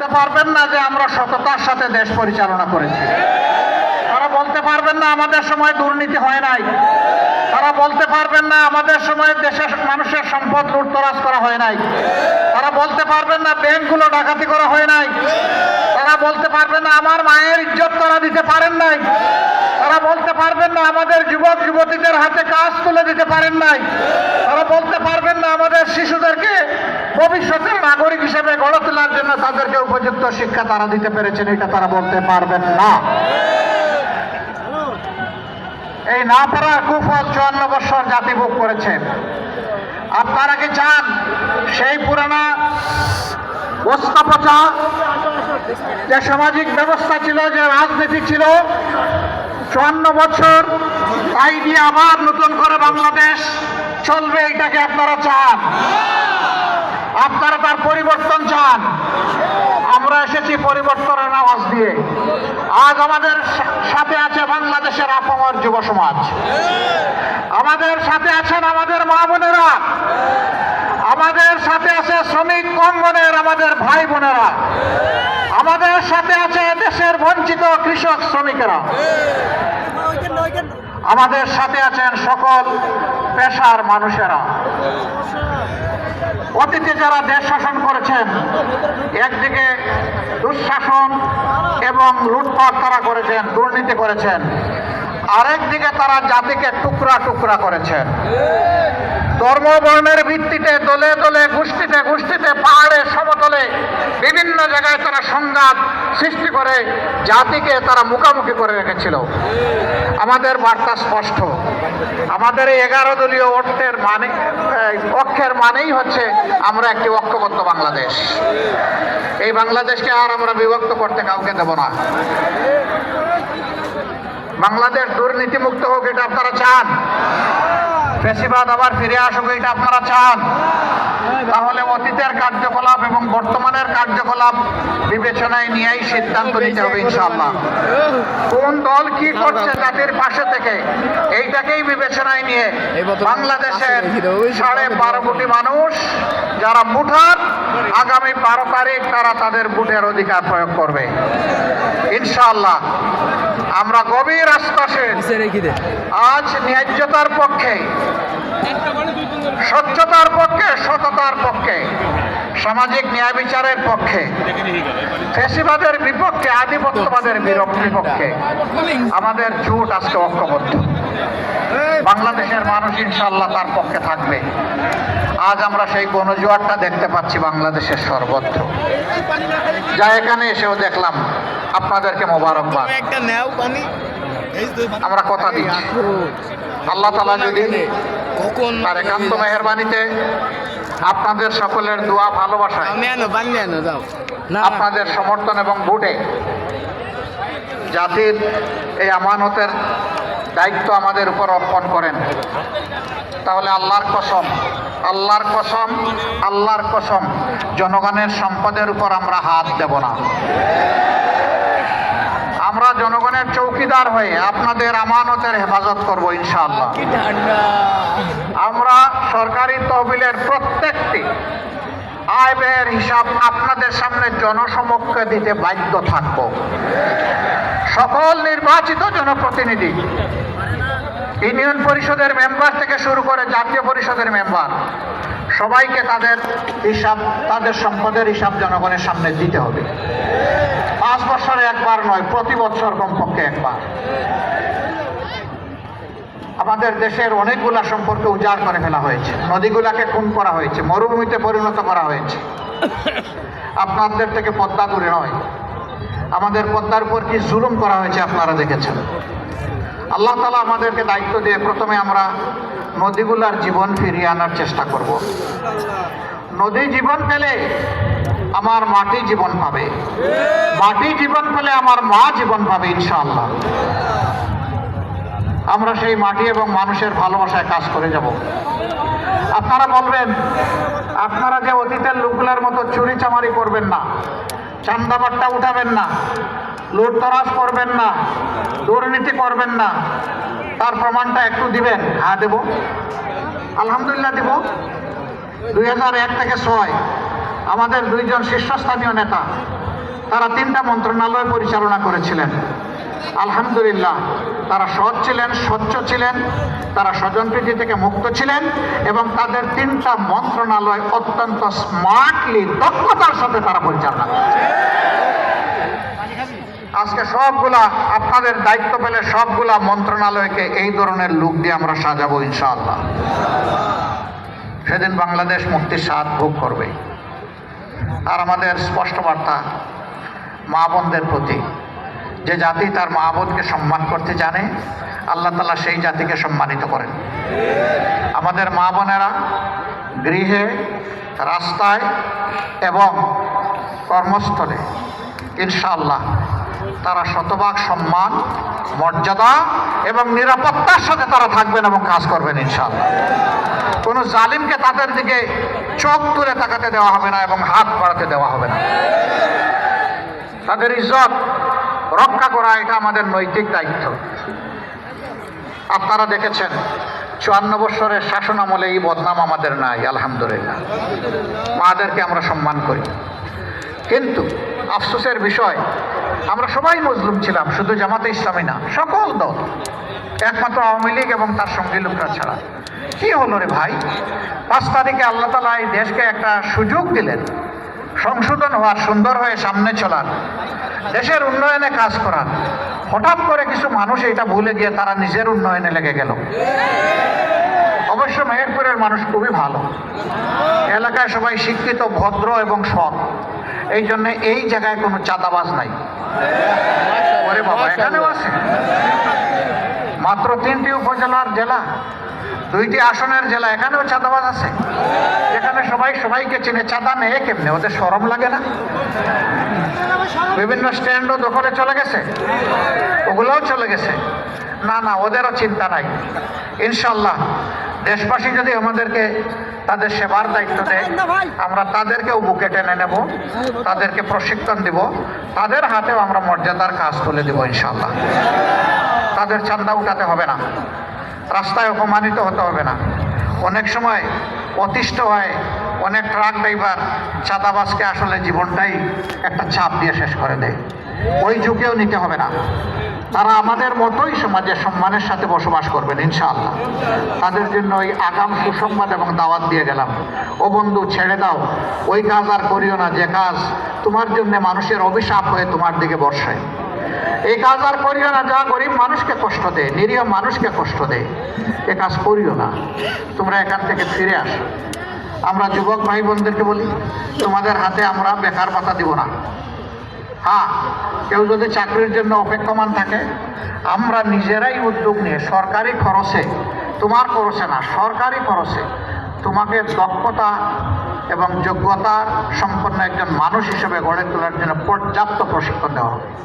বলতে পারবেন না যে আমরা সততার সাথে দেশ পরিচালনা করেছি। তারা বলতে পারবেন না আমাদের সময় দুর্নীতি হয় নাই। তারা বলতে পারবেন না আমাদের সময় দেশের মানুষের সম্পদ লুটতরাজ করা হয় নাই। তারা বলতে পারবেন না ব্যাংকগুলো ডাকাতি করা হয় নাই। তারা বলতে পারবেন না আমার মায়ের ইজ্জত তারা দিতে পারেন নাই। তারা বলতে পারবেন না আমাদের যুবক যুবতীদের হাতে কাজ তুলে দিতে পারেন নাই। তারা বলতে পারবেন না আমাদের শিশুদেরকে ভবিষ্যতের নাগরিক হিসেবে গড়ে তোলার জন্য তাদেরকে উপযুক্ত শিক্ষা তারা দিতে পেরেছেন, এটা তারা বলতে পারবেন না। এই না পারার কুফল 54 বছর জাতি ভোগ করেছেন। আপনারা কি চান সেই পুরানা অবস্থা যে সামাজিক ব্যবস্থা ছিল, যে রাজনীতি ছিল 54 বছর, তাই দিয়ে আবার নতুন করে বাংলাদেশ চলবে, এটাকে আপনারা চান? আপনারা তার পরিবর্তন চান? আমরা এসেছি পরিবর্তনের আওয়াজ দিয়ে। আজ আমাদের সাথে আছে বাংলাদেশের আপামর যুব সমাজ, আমাদের সাথে আছেন আমাদের মা বোনেরা, আমাদের সাথে আছে শ্রমিক কঙ্গনের আমাদের ভাই বোনেরা, আমাদের সাথে আছে দেশের বঞ্চিত কৃষক শ্রমিকেরা, আমাদের সাথে আছেন সকল পেশার মানুষেরা। অতীতে যারা দেশ শাসন করেছেন, একদিকে দুঃশাসন এবং লুটপাট তারা করেছেন, দুর্নীতি করেছেন, আরেকদিকে তারা জাতিকে টুকরা টুকরা করেছেন। ধর্ম বর্ণের ভিত্তিতে দলে দলে গোষ্ঠীতে গোষ্ঠীতে পাহাড়ে সমতলে বিভিন্ন জায়গায় তারা সংঘাত সৃষ্টি করে জাতিকে তারা মুখোমুখি করে রেখেছিল। আমাদের বার্তা স্পষ্ট, আমাদের এই 11 দলীয় ঐক্যের মানেই হচ্ছে আমরা একটি ঐক্যবদ্ধ বাংলাদেশ। এই বাংলাদেশকে আর আমরা বিভক্ত করতে কাউকে দেব না। বাংলাদেশ দুর্নীতিমুক্ত হোক, এটা আপনারা চান? ফ্যাসিবাদ আবার ফিরে আসুক, এটা আপনারা চান? তাহলে অতীতের কার্যকলাপ এবং বর্তমানের কার্যকলাপ বিবেচনায় নিয়েই সিদ্ধান্ত নিতে হবে ইনশাআল্লাহ। কোন দল কি করছে জাতির পাশে থেকে, এইটাকেই বিবেচনায় নিয়ে বাংলাদেশের 12.5 কোটি মানুষ যারা ভোটার, আগামী 12 তারিখ তারা তাদের ভোটের অধিকার প্রয়োগ করবে ইনশাআল্লাহ। আমরা গভীর আশ্বাসে আজ ন্যায্যতার পক্ষে, স্বচ্ছতার পক্ষে, সততার পক্ষে, সামাজিক ন্যায় বিচারের পক্ষে, ফ্যাসিবাদের বিপক্ষে, আধিপত্যবাদের বিপক্ষে আমাদের জোট আজকে ঐক্যবদ্ধ। বাংলাদেশের মানুষ ইনশাআল্লাহ তার পক্ষে থাকবে। আজ আমরা সেই গণজোয়ারটা দেখতে পাচ্ছি বাংলাদেশের সর্বত্র। যা এখানে এসেও দেখলাম, আপনাদেরকে মোবারকবাদ। আমরা কথা দিচ্ছি আল্লাহ তাআলা যদি তার একান্ত মেহেরবানিতে আপনাদের সকলের দোয়া ভালোবাসায়, আপনাদের সমর্থন এবং ভোটে জাতির এই আমানতের দায়িত্ব আমাদের উপর অর্পণ করেন, তাহলে আল্লাহর কসম, আল্লাহর কসম, আল্লাহর কসম, জনগণের সম্পদের উপর আমরা হাত দেব না। আমরা জনগণের চৌকিদার হয়ে আপনাদের আমানতের হেফাজত করব ইনশাআল্লাহ। আমরা সরকারি তহবিলের প্রত্যেকটি আয় ব্যয়ের হিসাব আপনাদের সামনে জনসমক্ষে দিতে বাধ্য থাকব। সকল নির্বাচিত জনপ্রতিনিধি, ইউনিয়ন পরিষদের মেম্বার থেকে শুরু করে জাতীয় পরিষদের মেম্বার, সবাইকে তাদের হিসাব, তাদের সম্পদের হিসাব জনগণের সামনে দিতে হবে। 5 বছরে একবার নয়, প্রতি বছর কমপক্ষে একবার। আমাদের দেশের অনেকগুলা সম্পর্কে উজাড় করে ফেলা হয়েছে, নদীগুলাকে খুন করা হয়েছে, মরুভূমিতে পরিণত করা হয়েছে। আপনাদের থেকে পদ্মা দূরে নয়, আমাদের পদ্মার উপর কি জুলুম করা হয়েছে আপনারা দেখেছেন। আল্লাহ তাআলা আমাদেরকে দায়িত্ব দিয়ে প্রথমে আমরা নদীগুলার জীবন ফিরিয়ে আনার চেষ্টা করব। নদী জীবন পেলে আমার মাটি জীবন পাবে, মাটি জীবন পেলে আমার মা জীবন পাবে ইনশাআল্লাহ। আমরা সেই মাটি এবং মানুষের ভালোবাসায় কাজ করে যাব। আপনারা বলবেন, আপনারা যে অতীতের লোকগুলোর মতো চুরি চামারি করবেন না, চান্দাবাট্টা উঠাবেন না, লুটতরাজ করবেন না, দুর্নীতি করবেন না, তার প্রমাণটা একটু দিবেন। হ্যাঁ দেব, আলহামদুলিল্লাহ দেব। 2001 থেকে 2006 আমাদের 2 জন শীর্ষস্থানীয় নেতা তারা 3টা মন্ত্রণালয় পরিচালনা করেছিলেন। আলহামদুলিল্লাহ, তারা সৎ ছিলেন, স্বচ্ছ ছিলেন, তারা স্বজনপ্রীতি থেকে মুক্ত ছিলেন এবং তাদের 3টা মন্ত্রণালয় অত্যন্ত স্মার্টলি, দক্ষতার সাথে তারা পরিচালনা করেছে। আজকে সবগুলা আপনাদের দায়িত্ব পেলে সবগুলা মন্ত্রণালয়কে এই ধরনের লুক দিয়ে আমরা সাজাবো ইনশাআল্লাহ। সেদিন বাংলাদেশ মুক্তির স্বাদ ভোগ করবে। আর আমাদের স্পষ্ট বার্তা মা বোনদের প্রতি, যে জাতি তার মা বোনকে সম্মান করতে জানে, আল্লাহ তাআলা সেই জাতিকে সম্মানিত করেন। আমাদের মা বোনেরা গৃহে, রাস্তায় এবং কর্মস্থলে ইনশাআল্লাহ তারা শতভাগ সম্মান, মর্যাদা এবং নিরাপত্তার সাথে তারা থাকবেন এবং কাজ করবেন ইনশাআল্লাহ। কোনো জালিমকে তাদের দিকে চোখ তুলে তাকাতে দেওয়া হবে না এবং হাত বাড়াতে দেওয়া হবে না। তাদের ইজ্জত রক্ষা করা এটা আমাদের নৈতিক দায়িত্ব। আপনারা দেখেছেন 54 বছরের শাসন আমলে এই বদনাম আমাদের নাই, আলহামদুলিল্লাহ। মাদেরকে আমরা সম্মান করি, কিন্তু আফসোসের বিষয় আমরা সবাই মজলুম ছিলাম, শুধু জামাতে ইসলামী না, সকল দল, একমাত্র আওয়ামী লীগ এবং তার সঙ্গী লোকরা ছাড়া। কি হলো রে ভাই? 5 তারিখে আল্লাহ তাআলা এই দেশকে একটা সুযোগ দিলেন সংশোধন হওয়ার, সুন্দর হয়ে সামনে চলার, দেশের উন্নয়নে কাজ করার। হঠাৎ করে কিছু মানুষ এটা ভুলে গিয়ে তারা নিজের উন্নয়নে লেগে গেল। অবশ্য মেহেরপুরের মানুষ খুবই ভালো, এলাকায় সবাই শিক্ষিত, ভদ্র এবং সৎ, এই জন্য এই জায়গায় কোনো চাঁদাবাজ নাই। ওরে বাবা, এখানেও আছে। মাত্র 3টি উপজেলার জেলা, 2টি আসনের জেলা, এখানেও চাঁদাবাজ আছে। এখানে সবাই সবাইকে চিনে, চাঁদা নেয় কেমনে? ওদের শরম লাগে না? বিভিন্ন স্ট্যান্ডও দখলে চলে গেছে, ওগুলোও চলে গেছে। না না, ওদেরও চিন্তা নাই। ইনশাল্লাহ দেশবাসী যদি আমাদেরকে তাদের সেবার দায়িত্ব দেয়, আমরা তাদেরকেও বুকে টেনে নেব, তাদেরকে প্রশিক্ষণ দিব, তাদের হাতেও আমরা মর্যাদার কাজ তুলে দেব ইনশাল্লাহ। তাদের চান্দা উঠাতে হবে না, রাস্তায় অপমানিত হতে হবে না। অনেক সময় অতিষ্ঠ হয় অনেক ট্রাক ড্রাইভার চাঁদাবাজকে আসলে জীবনটাই একটা চাপ দিয়ে শেষ করে দেয়। ওই ঝুঁকেও নিতে হবে না। তারা আমাদের মতোই সমাজে সম্মানের সাথে বসবাস করবেন ইনশাআল্লাহ। তাদের জন্য ওই আগাম সুসংবাদ এবং দাওয়াত দিয়ে গেলাম, ও বন্ধু ছেড়ে দাও, ওই কাজ আর করিও না যে কাজ তোমার জন্য মানুষের অভিশাপ হয়ে তোমার দিকে বর্ষায়। এই কাজ আর করিও না যা গরিব মানুষকে কষ্ট দেয়, নিরীহ মানুষকে কষ্ট দেয়। এ কাজ করিও না, তোমরা এখান থেকে ফিরে আসো। আমরা যুবক ভাই বোনদেরকে বলি, তোমাদের হাতে আমরা বেকার ভাতা দিব না। হ্যাঁ, কেউ যদি চাকরির জন্য অপেক্ষমান থাকে, আমরা নিজেরাই উদ্যোগ নিয়ে সরকারি খরচে, তোমার খরচে না, সরকারি খরচে তোমাকে দক্ষতা এবং যোগ্যতা সম্পন্ন একজন মানুষ হিসেবে গড়ে তোলার জন্য পর্যাপ্ত প্রশিক্ষণ দেওয়া হবে।